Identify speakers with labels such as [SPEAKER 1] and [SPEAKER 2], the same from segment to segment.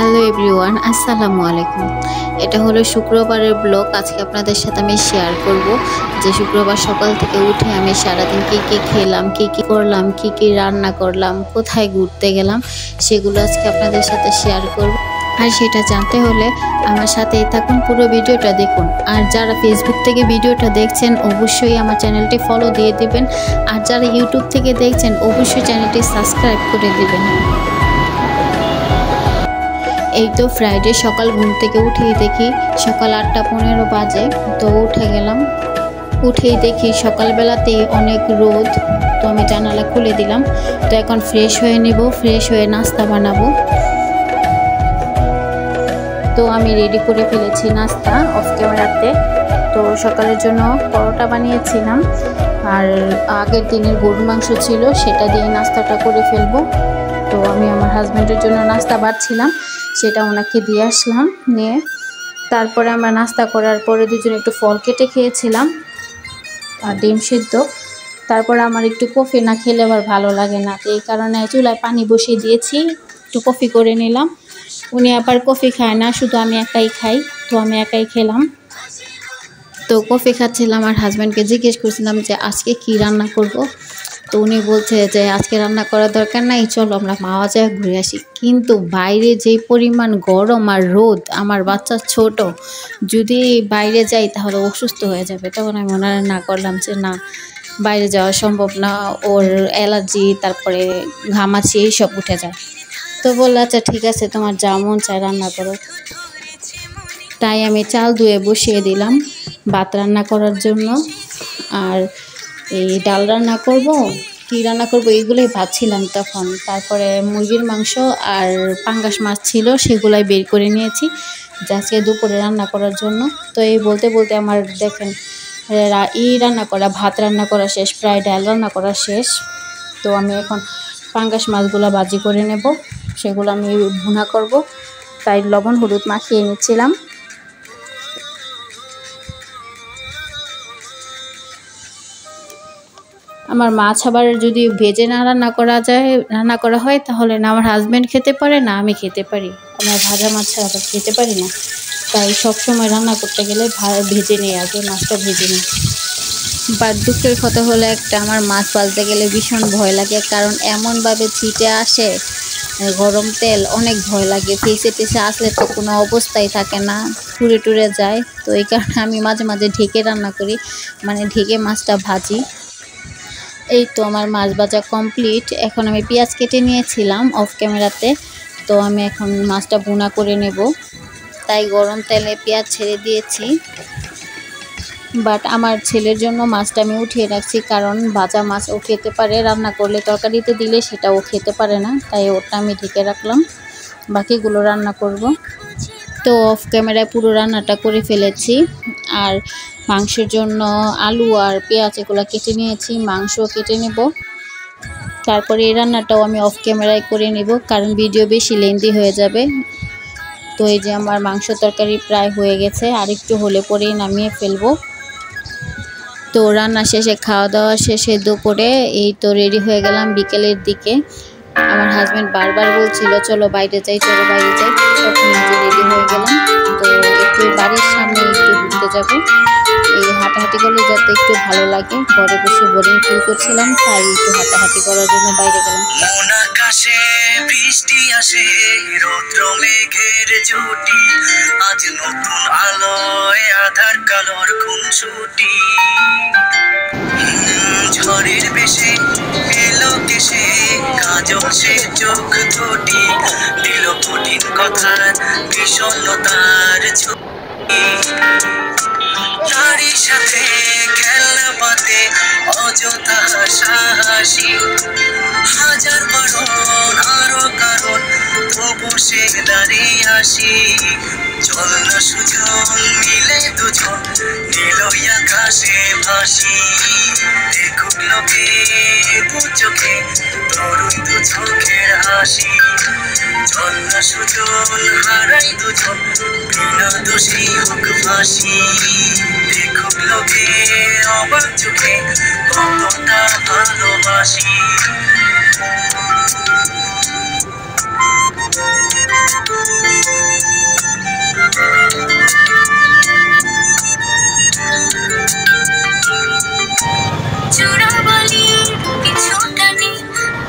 [SPEAKER 1] Hello everyone, আসসালামু আলাইকুম। এটা হলো শুক্রবারের ব্লগ। আজকে আপনাদের সাথে আমি শেয়ার করব যে শুক্রবার সকাল থেকে উঠে আমি সারাদিন কী কী খেলাম, কী কী করলাম, কী কী রান্না করলাম, কোথায় ঘুরতে গেলাম, সেগুলো আজকে আপনাদের সাথে শেয়ার করব। আর সেটা জানতে হলে আমার সাথেই থাকুন, পুরো ভিডিওটা দেখুন। আর যারা ফেসবুক থেকে ভিডিওটা দেখছেন অবশ্যই আমার চ্যানেলটি ফলো দিয়ে দিবেন। আর যারা ইউটিউব থেকে দেখছেন অবশ্যই চ্যানেলটি সাবস্ক্রাইব করে দিবেন। এই তো ফ্রাইডে সকাল ঘুম থেকে উঠেই দেখি সকাল 8:15 বাজে। তো উঠে গেলাম, উঠেই দেখি সকালবেলাতেই অনেক রোদ। তো আমি জানালা খুলে দিলাম। তো এখন ফ্রেশ হয়ে নেব, ফ্রেশ হয়ে নাস্তা বানাবো। তো আমি রেডি করে ফেলেছি নাস্তা অফ ক্যামেরাতে। তো সকালের জন্য পরোটা বানিয়েছিলাম, আর আগের দিনের গরুর মাংস ছিল, সেটা দিয়ে নাস্তাটা করে ফেলবো। তো আমি আমার হাজব্যান্ডের জন্য নাস্তা বাড়ছিলাম, সেটা ওনাকে দিয়ে আসলাম। নিয়ে তারপরে আমরা নাস্তা করার পরে দুজনে একটু ফল কেটে খেয়েছিলাম আর ডিম সিদ্ধ। তারপরে আমার একটু কফি না খেলে আবার ভালো লাগে না, তো এই কারণে চুলায় পানি বসিয়ে দিয়েছি, একটু কফি করে নিলাম। উনি আবার কফি খায় না, শুধু আমি একাই খাই। তো আমি একাই খেলাম। তো কফি খাচ্ছিলাম আর হাজব্যান্ডকে জিজ্ঞেস করছিলাম যে আজকে কি রান্না করব। তো উনি বলছে যে আজকে রান্না করার দরকার নাই, চলো আমরা মাওয়া যায় ঘুরে আসি। কিন্তু বাইরে যে পরিমাণ গরম আর রোদ, আমার বাচ্চা ছোট, যদি বাইরে যাই তাহলে অসুস্থ হয়ে যাবে। তখন আমি ওনারা না করলাম যে না, বাইরে যাওয়া সম্ভব না, ওর অ্যালার্জি, তারপরে ঘামাচি এইসব উঠে যায়। তো বললো আচ্ছা ঠিক আছে, তোমার যা মন চায় রান্না করো। তাই আমি চাল ধুয়ে বসিয়ে দিলাম ভাত রান্না করার জন্য। আর এই ডাল রান্না করব, কী রান্না করব এইগুলোই ভাবছিলাম তখন। তারপরে মুরগির মাংস আর পাঙ্গাস মাছ ছিল, সেগুলাই বের করে নিয়েছি আজকে দুপুরে রান্না করার জন্য। তো এই বলতে বলতে আমার দেখেন রান্না করা, ভাত রান্না করা শেষ, প্রায় ডাল রান্না করা শেষ। তো আমি এখন পাঙ্গাস মাছগুলো ভাজি করে নেব, সেগুলো আমি ভুনা করব। তাই লবণ হলুদ মাখিয়ে নিচ্ছিলাম। আমার মাছ আবার যদি ভেজে না রান্না করা হয় তাহলে না আমার হাজব্যান্ড খেতে পারে, না আমি খেতে পারি। আমার ভাজা মাছ ছাড়া আবার খেতে পারি না। তাই সবসময় রান্না করতে গেলে ভেজে নিই, আগে মাছটা ভেজে নিই। বাট দুঃখের কথা হলো একটা, আমার মাছ ভাজতে গেলে ভীষণ ভয় লাগে, কারণ এমনভাবে ছিটে আসে গরম তেল, অনেক ভয় লাগে। ফেসে টেসে আসলে তো কোনো অবস্থাই থাকে না, পুড়ে টুরে যায়। তো এই কারণে আমি মাঝে মাঝে ঢেকে রান্না করি, মানে ঢেকে মাছটা ভাজি। এই তো আমার মাছ ভাজা কমপ্লিট। এখন আমি পেঁয়াজ কেটে নিয়েছিলাম অফ ক্যামেরাতে। তো আমি এখন মাছটা ভুনা করে নেব, তাই গরম তেলে পেঁয়াজ ছেড়ে দিয়েছি। বাট আমার ছেলের জন্য মাছটা আমি উঠিয়ে রাখছি, কারণ ভাজা মাছ ও খেতে পারে, রান্না করলে তরকারিতে দিলে সেটা ও খেতে পারে না, তাই ওটা আমি ঢেকে রাখলাম। বাকিগুলো রান্না করব। তো অফ ক্যামেরায় পুরো রান্নাটা করে ফেলেছি। আর মাংসের জন্য আলু আর পেঁয়াজ এগুলো কেটে নিয়েছি, মাংস কেটে নেব। তারপরে এই রান্নাটাও আমি অফ ক্যামেরায় করে নেব, কারণ ভিডিও বেশি লেন্দি হয়ে যাবে। তো এই যে আমার মাংস তরকারি প্রায় হয়ে গেছে, আর একটু হলে পরেই নামিয়ে ফেলবো। তো রান্না শেষে, খাওয়া দাওয়া শেষে দুপুরে এই তো রেডি হয়ে গেলাম বিকেলের দিকে। আমার হাজব্যান্ড বারবার বলছিল চলো বাইরে যাই, চলো বাইরে যাই। তখন নিজে রেডি হয়ে গেলাম। তো একটু বাড়ির সামনে একটু ঘুরতে যাব, এই হাঁটাহাঁটি করলে যাতে একটু ভালো লাগে। ঘরে বসে বোরিং ফিল করছিলাম, তাই একটু হাঁটাহাঁটি করার জন্য বাইরে গেলাম।
[SPEAKER 2] মন আকাশে বৃষ্টি আসে, রৌদ্র মেঘের জুটি, আজ নতুন আলোয় আধার কালোর খুনসুটি। ঝড়ের বেশে এলো কেসে, কাজল সে চোখ দুটি, দিল কঠিন কথার বিষণ্ণতার ছবি। তারই সাথে খেলনা পাতে অযথা হাসাহাসি, হাজার বারণ আরো কারণ, তবু সে দাঁড়িয়ে আসি। চল না সুজন মিলে দুজন, নীলই আকাশে ভাসি। দেখুক লোকে দু চোখে তরুণ দু চোখের হাসি। চল না সুজন হারাই দুজন, বিনা দোষী হোক ফাঁসি। দেখুক লোকে অবাক চোখে কতটা ভালোবাসি। চূড়াবালি কিছুটা নেই,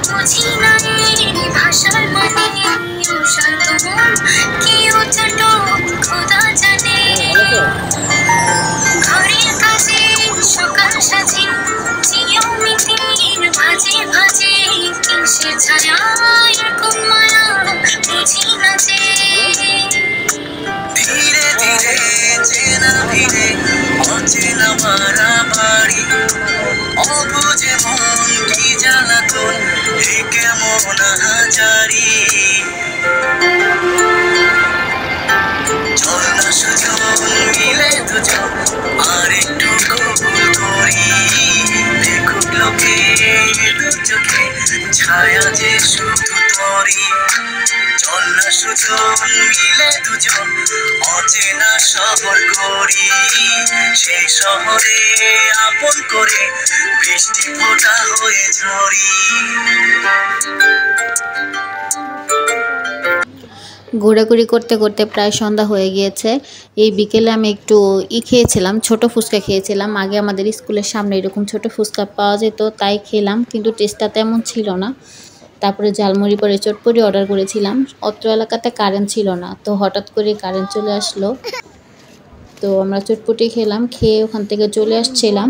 [SPEAKER 2] বুঝি না এই ভাষার মানে। শান্ত মন কি ওঠো খোদা জানে। ঘরের কাজে সকাল সাজে, নিয়মিতির ভাজে ভাজে। কিসের ছায়া এরকম মায়া বুঝি না যে। ধীরে ধীরে চেনা ভিড়ে অচেনা বাড়াবাড়ি। অবুঝে মন কি জ্বালাতন, এ কেমন হাজারি। চল না সুজন মিলে দুজন আর একটু কবুল করি। দেখুক লোকে দু চোখে ছায়া যে শুধু তোরই। চল না সুজন মিলে দুজন অচেনা শহর করি। সেই শহরে আপন করে বৃষ্টি ফোঁটা হয়ে ঝরি।
[SPEAKER 1] ঘোরাঘুরি করতে করতে প্রায় সন্ধ্যা হয়ে গিয়েছে। এই বিকেলে আমি একটু খেয়েছিলাম, ছোট ফুচকা খেয়েছিলাম। আগে আমাদের স্কুলের সামনে এরকম ছোট ফুচকা পাওয়া যেত, তাই খেলাম, কিন্তু টেস্টটা তেমন ছিল না। তারপরে ঝালমুড়ি পরে চটপটি অর্ডার করেছিলাম। অত্র এলাকাতে কারেন্ট ছিল না, তো হঠাৎ করে কারেন্ট চলে আসলো। তো আমরা চটপটি খেলাম, খেয়ে ওখান থেকে চলে আসছিলাম।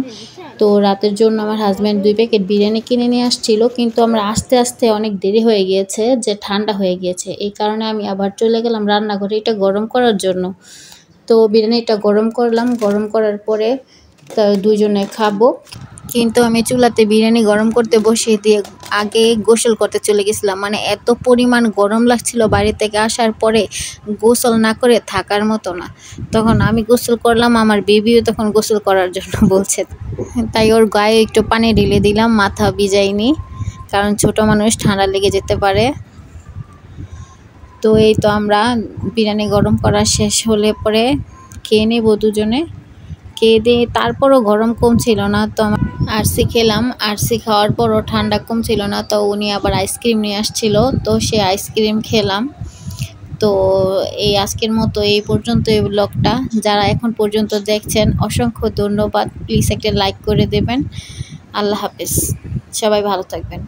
[SPEAKER 1] তো রাতের জন্য আমার হাজব্যান্ড 2 প্যাকেট বিরিয়ানি কিনে নিয়ে আসছিল, কিন্তু আমরা আস্তে আস্তে অনেক দেরি হয়ে গিয়েছে, যে ঠান্ডা হয়ে গিয়েছে। এই কারণে আমি আবার চলে গেলাম রান্নাঘরে এটা গরম করার জন্য। তো বিরিয়ানিটা গরম করলাম, গরম করার পরে দুজনে খাবো। কিন্তু আমি চুলাতে বিরিয়ানি গরম করতে বসিয়ে দিয়ে আগে গোসল করতে চলে গেছিলাম। মানে এত পরিমাণ গরম লাগছিল বাড়ি থেকে আসার পরে, গোসল না করে থাকার মতো না। তখন আমি গোসল করলাম, আমার বেবিও তখন গোসল করার জন্য বলছে, তাই ওর গায়ে একটু পানি ঢেলে দিলাম, মাথা ভিজাইনি, কারণ ছোট মানুষ ঠান্ডা লেগে যেতে পারে। তো এই তো আমরা বিরিয়ানি গরম করা শেষ হলে পরে খেয়ে নেব দুজনে। খেয়ে দিয়ে তারপরও গরম কম ছিল না, তো আমার আরসি খেলাম। আরসি খাওয়ার পরও ঠান্ডা কম ছিল না, তো উনি আবার আইসক্রিম নিয়ে আসছিল, তো সে আইসক্রিম খেলাম। তো এই আজকের মতো এই পর্যন্ত এই ব্লগটা। যারা এখন পর্যন্ত দেখছেন অসংখ্য ধন্যবাদ। প্লিজ একটা লাইক করে দেবেন। আল্লাহ হাফেজ, সবাই ভালো থাকবেন।